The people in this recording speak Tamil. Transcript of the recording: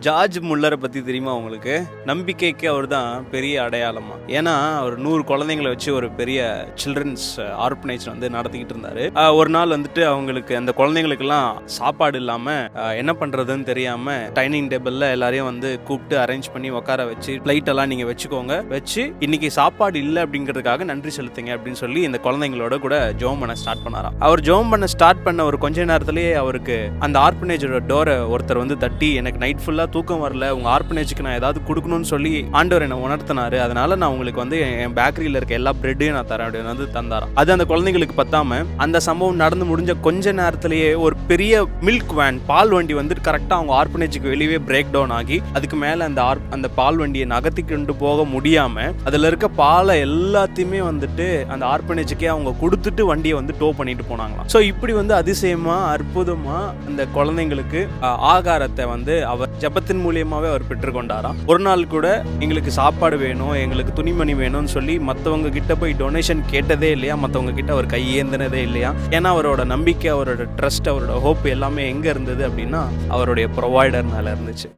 ஜார்ஜ் முல்லரை பற்றி தெரியுமா உங்களுக்கு? நம்பிக்கைக்கு அவர் தான் பெரிய அடையாளமா. ஏன்னா அவர் 100 குழந்தைங்களை வச்சு ஒரு பெரிய சில்ட்ரன்ஸ் ஆர்பனேஜ் வந்து நடத்திக்கிட்டு இருந்தாரு. ஒரு நாள் வந்துட்டு அவங்களுக்கு அந்த குழந்தைங்களுக்கெல்லாம் சாப்பாடு இல்லாமல் என்ன பண்ணுறதுன்னு தெரியாமல் டைனிங் டேபிளில் எல்லாரையும் வந்து கூப்பிட்டு அரேஞ்ச் பண்ணி உட்கார வச்சு பிளைட்டெல்லாம் நீங்கள் வச்சுக்கோங்க, வச்சு இன்னைக்கு சாப்பாடு இல்லை அப்படிங்கிறதுக்காக நன்றி செலுத்துங்க அப்படின்னு சொல்லி இந்த குழந்தைங்களோட கூட ஜெபம் பண்ண ஸ்டார்ட் பண்ணாராம். அவர் ஜெபம் பண்ண ஸ்டார்ட் பண்ண ஒரு கொஞ்ச நேரத்திலேயே அவருக்கு அந்த ஆர்பனேஜோட டோரை ஒருத்தர் வந்து தட்டி, எனக்கு நைட் ஃபுல்லாக தூக்கம் வரல, உங்க ஆர்பனேஜுக்கு நான் ஏதாவது கொடுக்கணும்னு சொல்லி ஆண்டவர் என்னை உணர்த்தினாரு, அதனால நான் உங்களுக்கு வந்து என் பேக்கரியில் இருக்க எல்லா பிரெட்டையும் நான் தரேன் அப்படின்னு வந்து தந்தாராம். அது அந்த குழந்தைங்களுக்கு பத்தாம அந்த சம்பவம் நடந்து முடிஞ்ச கொஞ்ச நேரத்திலேயே ஒரு பெரிய மில்க் வேன், பால் வண்டி வந்து கரெக்டாக அவங்க ஆர்பனேஜுக்கு வெளியே பிரேக் டவுன் ஆகி அதுக்கு மேலே அந்த பால் வண்டியை நகர்த்தி கொண்டு போக முடியாம அதில் இருக்க பாலை எல்லாத்தையுமே வந்துட்டு அந்த ஆர்பனேஜுக்கே அவங்க கொடுத்துட்டு வண்டியை வந்து டோ பண்ணிட்டு போனாங்களாம். ஸோ இப்படி வந்து அதிசயமா அற்புதமா அந்த குழந்தைங்களுக்கு ஆகாரத்தை வந்து அவர் ஜெபத்தின் மூலியமாவே அவர் பெற்றுக்கொண்டாராம். ஒரு நாள் கூட எங்களுக்கு சாப்பாடு வேணும், எங்களுக்கு துணிமணி வேணும்னு சொல்லி மற்றவங்க கிட்ட போய் டொனேஷன் கேட்டதே இல்லையா, மற்றவங்க கிட்ட அவர் கை ஏந்தினதே இல்லையா. ஏன்னா அவரோட நம்பிக்கை, அவரோட ட்ரஸ்ட், அவரோட ஹோப் எல்லாமே எங்க இருந்தது அப்படின்னா அவருடைய ப்ரொவைடர்னால இருந்துச்சு.